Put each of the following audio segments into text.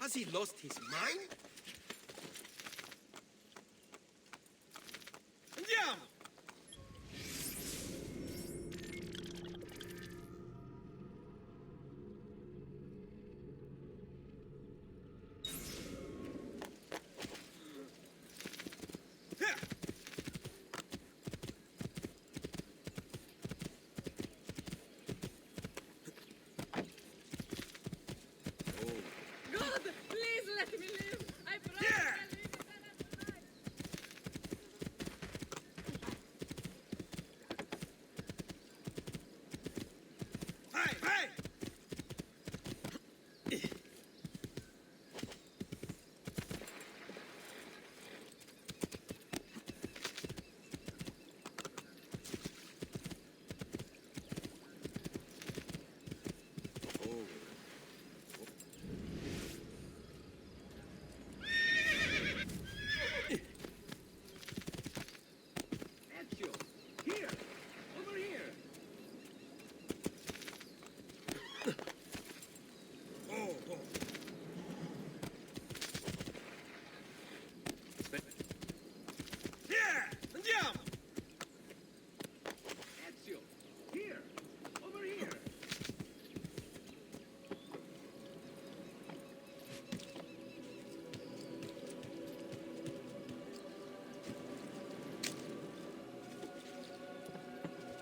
Has he lost his mind? Andiamo! God, please let me live. I promise Yeah. I'll leave it alive. Hey, hey! Ezio! Here! Over here! Yeah! Andiamo! Ezio! Here! Over here!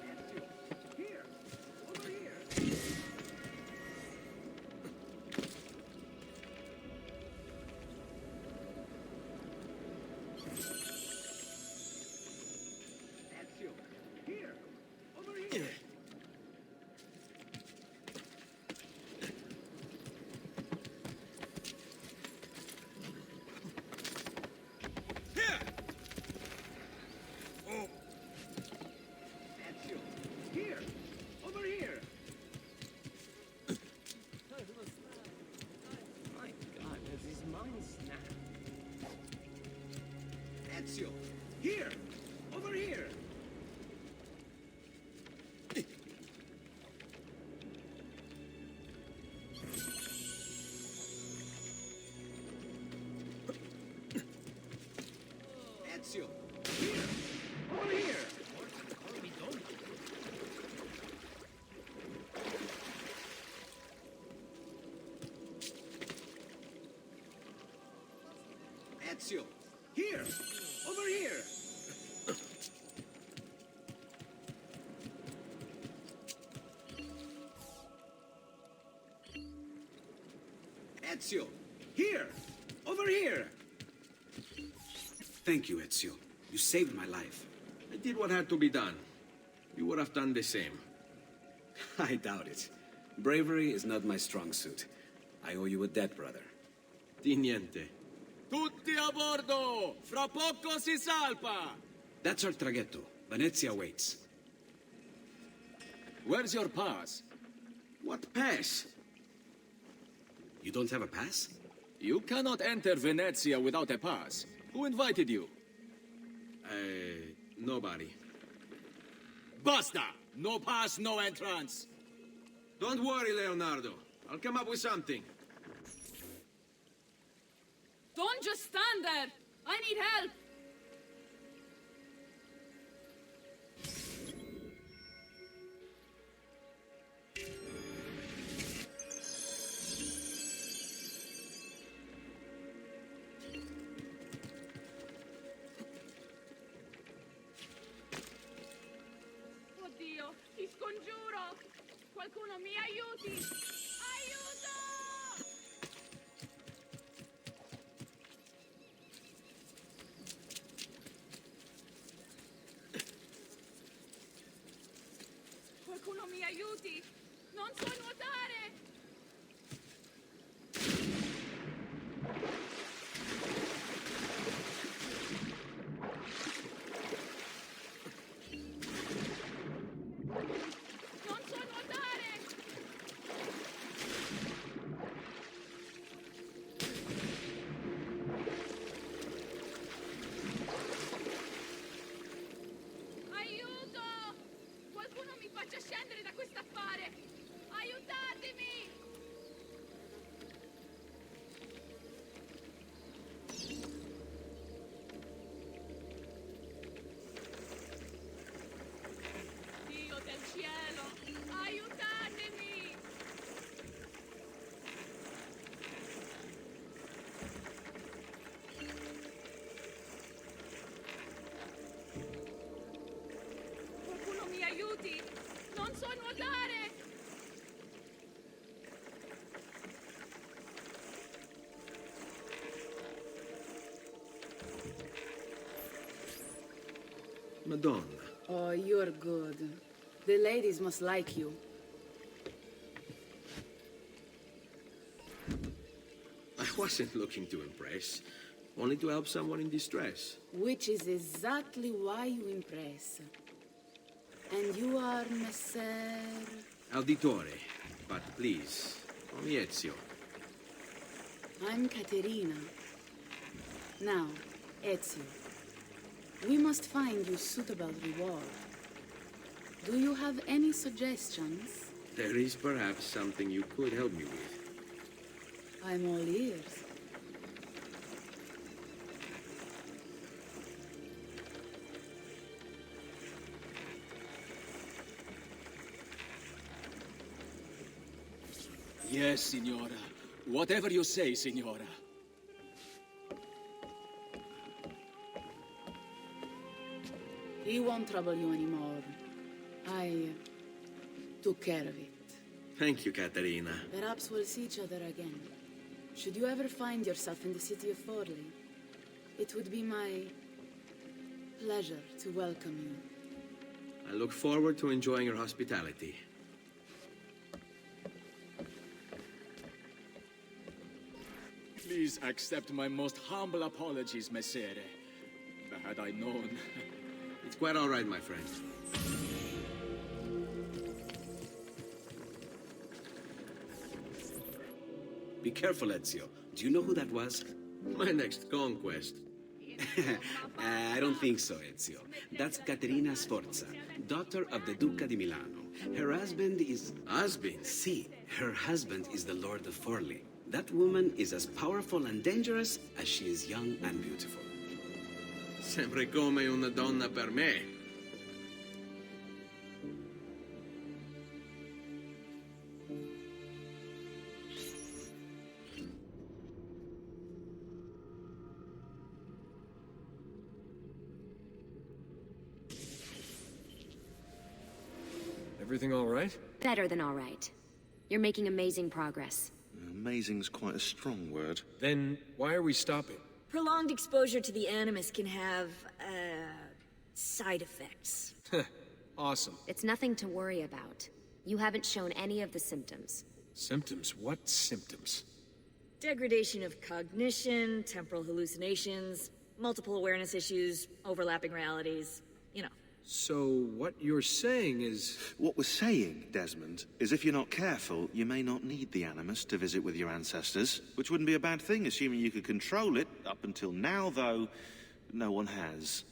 Ezio! Here! Over here! Ezio! Here! Over here! Here! Oh, Ezio! Here! Over here! My God, has his mind snapped? Ezio! Here! Over here! Ezio! Here! Over here! Ezio! Here! Over here! Ezio! Here! Over here! Thank you, Ezio. You saved my life. I did what had to be done. You would have done the same. I doubt it. Bravery is not my strong suit. I owe you a debt, brother. Di niente. Tutti a bordo! Fra poco si salpa! That's our traghetto. Venezia waits. Where's your pass? What pass? You don't have a pass? You cannot enter Venezia without a pass. Who invited you? Nobody. Basta! No pass, no entrance! Don't worry, Leonardo. I'll come up with something. Don't just stand there. I need help. Oddio, ti scongiuro! Qualcuno mi aiuti! Aiuto! Qualcuno mi aiuti! Non so nuotare! Non so nuotare! Madonna. Oh, you're good. The ladies must like you. I wasn't looking to impress, only to help someone in distress. Which is exactly why you impress. And you are Messer... Auditore, but please, call me Ezio. I'm Caterina. Now, Ezio, we must find you suitable reward. Do you have any suggestions? There is perhaps something you could help me with. I'm all ears. Yes, Signora. Whatever you say, Signora. He won't trouble you anymore. I took care of it. Thank you, Caterina. Perhaps we'll see each other again. Should you ever find yourself in the city of Forli, it would be my pleasure to welcome you. I look forward to enjoying your hospitality. Please accept my most humble apologies, Messere. Had I known... It's quite all right, my friend. Be careful, Ezio. Do you know who that was? My next conquest. I don't think so, Ezio. That's Caterina Sforza, daughter of the Duca di Milano. Her husband is... Husband? See, her husband is the Lord of Forli. That woman is as powerful and dangerous as she is young and beautiful. Sempre come una donna per me. Everything all right? Better than all right. You're making amazing progress. Amazing's quite a strong word. Then why are we stopping? Prolonged exposure to the Animus can have, side effects. Awesome. It's nothing to worry about. You haven't shown any of the symptoms. Symptoms? What symptoms? Degradation of cognition, temporal hallucinations, multiple awareness issues, overlapping realities, you know. So what you're saying is... What we're saying, Desmond, is if you're not careful, you may not need the Animus to visit with your ancestors, which wouldn't be a bad thing, assuming you could control it. Up until now, though, no one has.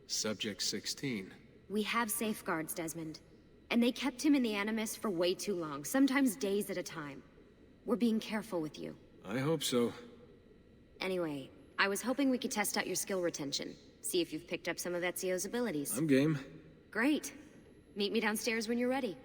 Subject 16. We have safeguards, Desmond. And they kept him in the Animus for way too long, sometimes days at a time. We're being careful with you. I hope so. Anyway, I was hoping we could test out your skill retention. See if you've picked up some of Ezio's abilities. I'm game. Great. Meet me downstairs when you're ready.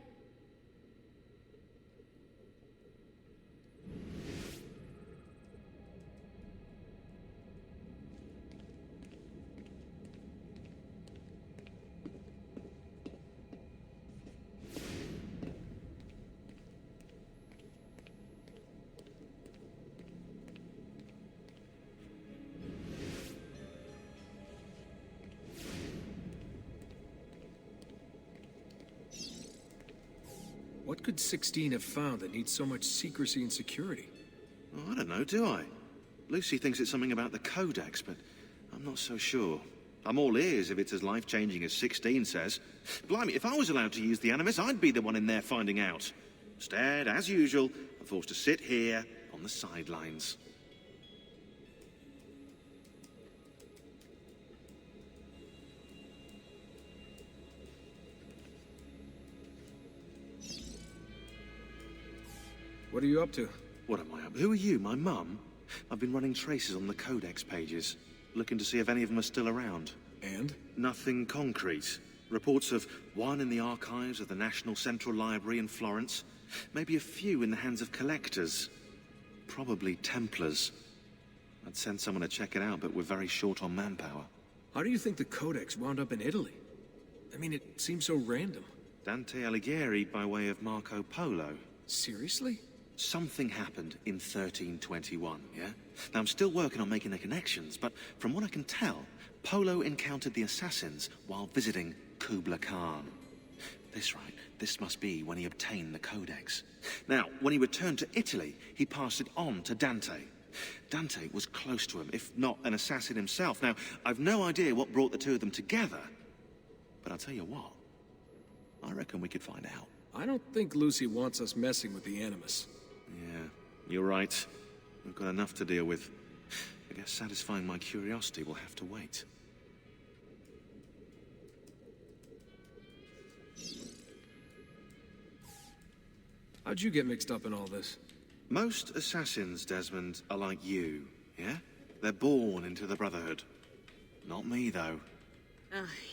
What could 16 have found that needs so much secrecy and security? Oh, I don't know, do I? Lucy thinks it's something about the Codex, but I'm not so sure. I'm all ears if it's as life-changing as 16 says. Blimey, if I was allowed to use the Animus, I'd be the one in there finding out. Instead, as usual, I'm forced to sit here on the sidelines. What are you up to? What am I up? Who are you, my mum? I've been running traces on the Codex pages, looking to see if any of them are still around. And? Nothing concrete. Reports of one in the archives of the National Central Library in Florence. Maybe a few in the hands of collectors. Probably Templars. I'd send someone to check it out, but we're very short on manpower. How do you think the Codex wound up in Italy? I mean, it seems so random. Dante Alighieri by way of Marco Polo. Seriously? Something happened in 1321, yeah? Now, I'm still working on making the connections, but from what I can tell, Polo encountered the assassins while visiting Kubla Khan. This must be when he obtained the Codex. Now, when he returned to Italy, he passed it on to Dante. Dante was close to him, if not an assassin himself. Now, I've no idea what brought the two of them together, but I'll tell you what, I reckon we could find out. I don't think Lucy wants us messing with the Animus. Yeah, you're right. We've got enough to deal with. I guess satisfying my curiosity will have to wait. How'd you get mixed up in all this? Most assassins, Desmond, are like you, yeah? They're born into the Brotherhood. Not me, though.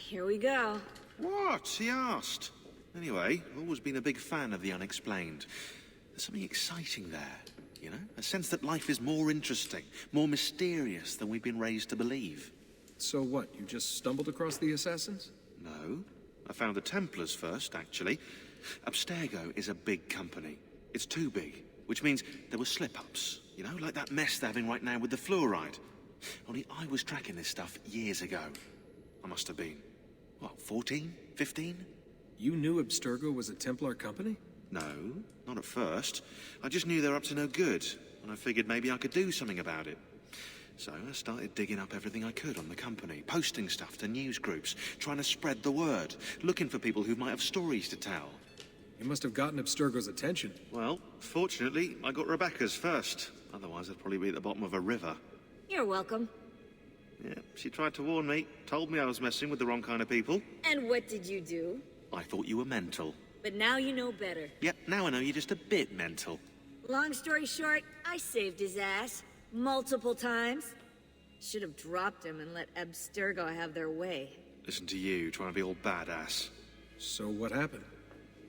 Here we go. What? He asked. Anyway, I've always been a big fan of the unexplained. There's something exciting there, you know? A sense that life is more interesting, more mysterious than we've been raised to believe. So what, you just stumbled across the assassins? No. I found the Templars first, actually. Abstergo is a big company. It's too big, which means there were slip-ups, you know, like that mess they're having right now with the fluoride. Only I was tracking this stuff years ago. I must have been, what, 14? 15? You knew Abstergo was a Templar company? No, not at first. I just knew they were up to no good, and I figured maybe I could do something about it. So I started digging up everything I could on the company, posting stuff to news groups, trying to spread the word, looking for people who might have stories to tell. You must have gotten Abstergo's attention. Well, fortunately, I got Rebecca's first. Otherwise, I'd probably be at the bottom of a river. You're welcome. Yeah, she tried to warn me, told me I was messing with the wrong kind of people. And what did you do? I thought you were mental. But now you know better. Yep, now I know you're just a bit mental. Long story short, I saved his ass. Multiple times. Should have dropped him and let Abstergo have their way. Listen to you, trying to be all badass. So what happened?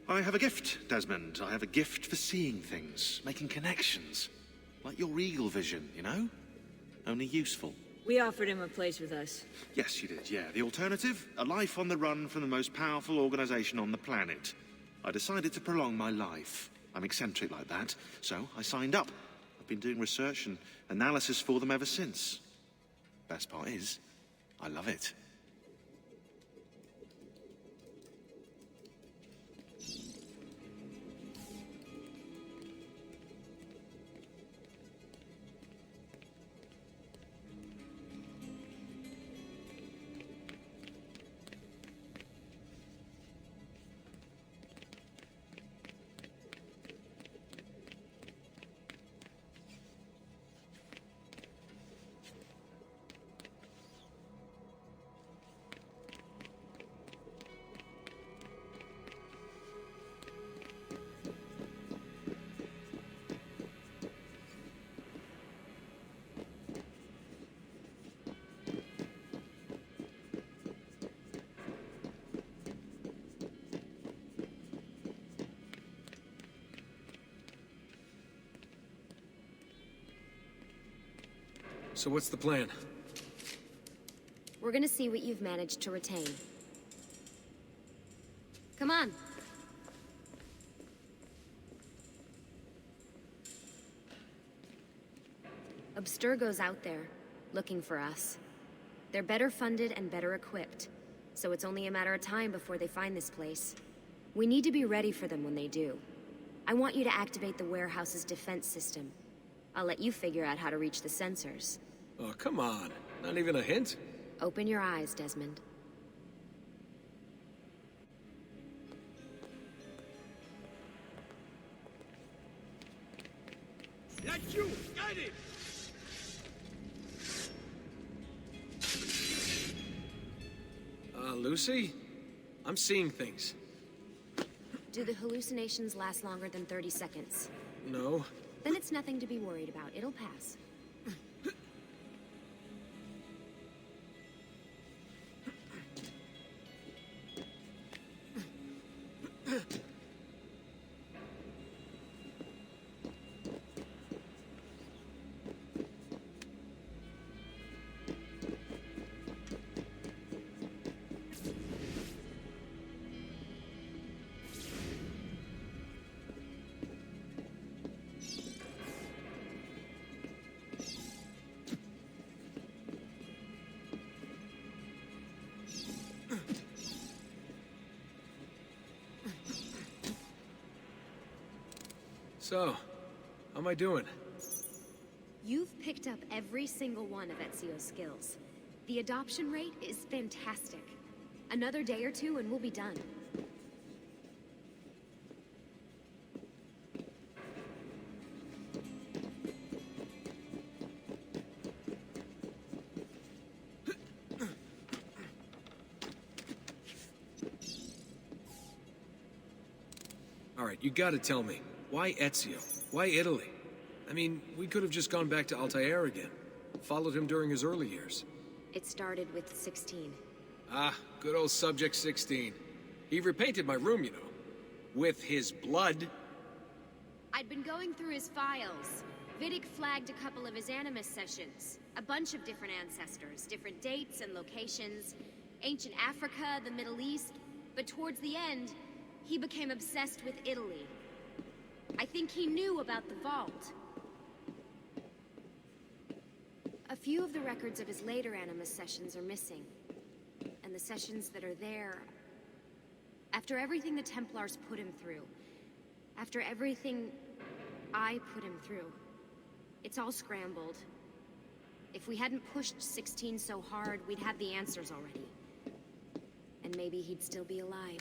I have a gift, Desmond. I have a gift for seeing things, making connections. Like your eagle vision, you know? Only useful. We offered him a place with us. Yes, you did, yeah. The alternative? A life on the run from the most powerful organization on the planet. I decided to prolong my life. I'm eccentric like that, so I signed up. I've been doing research and analysis for them ever since. Best part is, I love it. So what's the plan? We're gonna see what you've managed to retain. Come on. Abstergo's out there, looking for us. They're better funded and better equipped, so it's only a matter of time before they find this place. We need to be ready for them when they do. I want you to activate the warehouse's defense system. I'll let you figure out how to reach the sensors. Oh, come on. Not even a hint? Open your eyes, Desmond. That's you! Got it! Lucy? I'm seeing things. Do the hallucinations last longer than 30 seconds? No. Then it's nothing to be worried about. It'll pass. So, how am I doing? You've picked up every single one of Ezio's skills. The adoption rate is fantastic. Another day or two and we'll be done. Alright, you gotta tell me. Why Ezio? Why Italy? I mean, we could have just gone back to Altair again. Followed him during his early years. It started with 16. Ah, good old Subject 16. He repainted my room, you know. With his blood. I'd been going through his files. Vidic flagged a couple of his Animus sessions. A bunch of different ancestors, different dates and locations. Ancient Africa, the Middle East. But towards the end, he became obsessed with Italy. I think he knew about the vault. A few of the records of his later Animus sessions are missing. And the sessions that are there... After everything the Templars put him through, after everything I put him through, it's all scrambled. If we hadn't pushed 16 so hard, we'd have the answers already. And maybe he'd still be alive.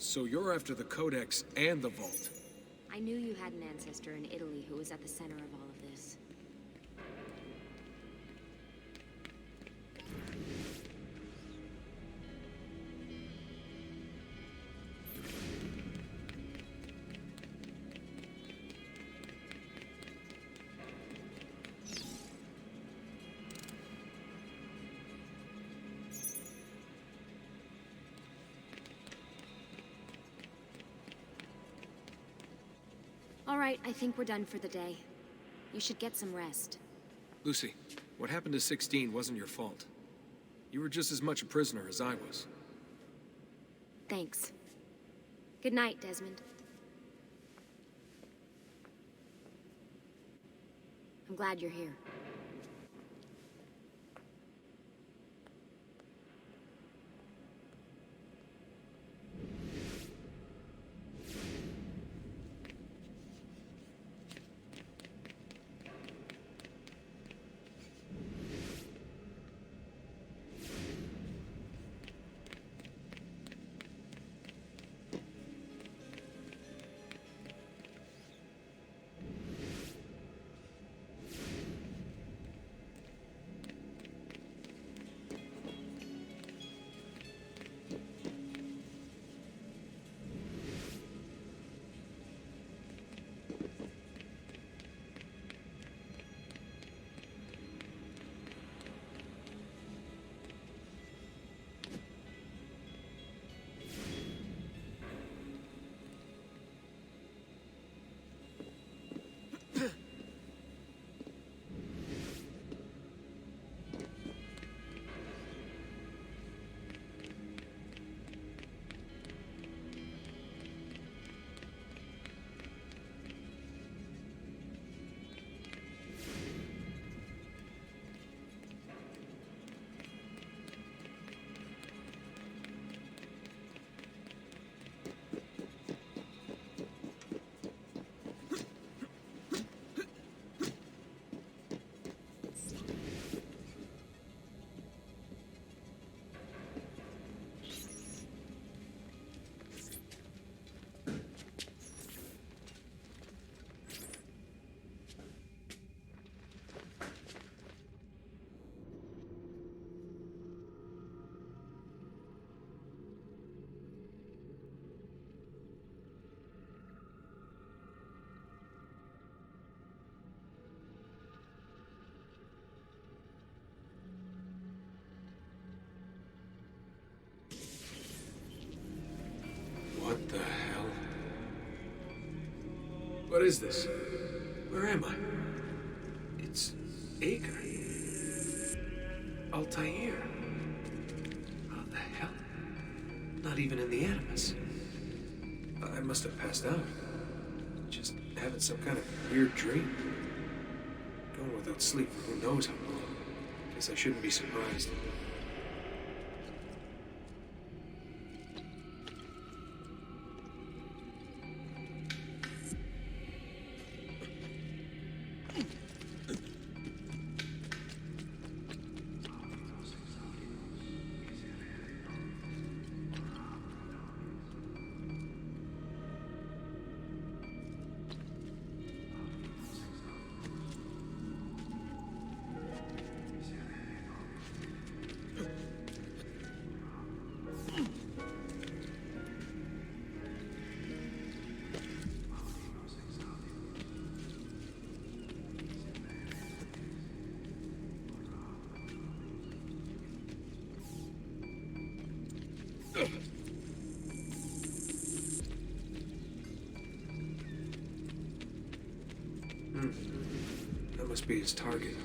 So you're after the Codex and the Vault. I knew you had an ancestor in Italy who was at the center of all of this. All right, I think we're done for the day. You should get some rest. Lucy, what happened to 16 wasn't your fault. You were just as much a prisoner as I was. Thanks. Good night, Desmond. I'm glad you're here. What is this? Where am I? It's Acre. Altair. How the hell? Not even in the Animus. I must have passed out. Just having some kind of weird dream. Going without sleep for who knows how long. Guess I shouldn't be surprised. That must be his target.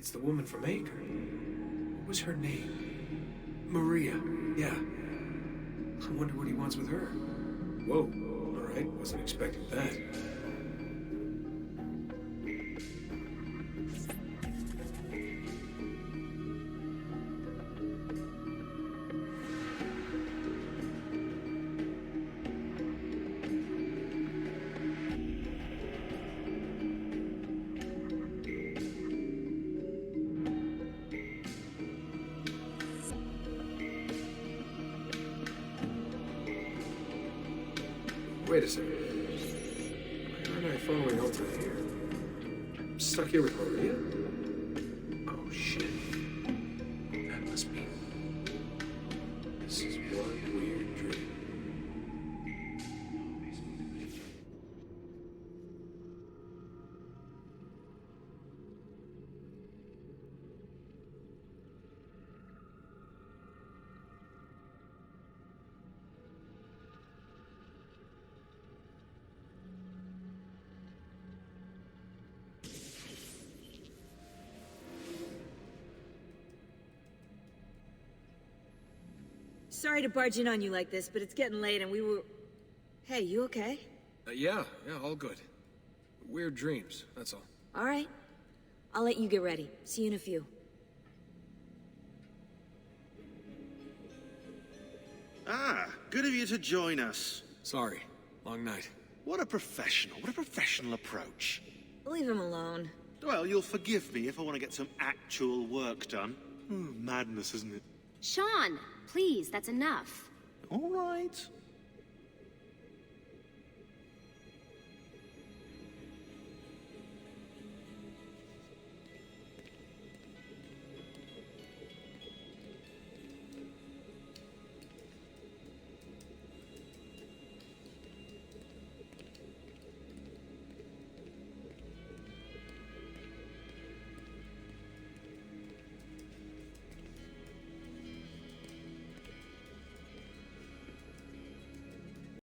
It's the woman from Acre. What was her name? Maria. Yeah. I wonder what he wants with her. Whoa. All right. Wasn't expecting that. Wait a second. Why aren't I following Ulta here? I'm stuck here with Maria? Oh, shit. That must be... This is one weird dream. Sorry to barge in on you like this, but it's getting late and we were... Hey, you okay? Yeah, all good. Weird dreams, that's all. All right. I'll let you get ready. See you in a few. Ah, good of you to join us. Sorry, long night. What a professional approach. Leave him alone. Well, you'll forgive me if I want to get some actual work done. Madness, isn't it? Sean, please, that's enough. All right.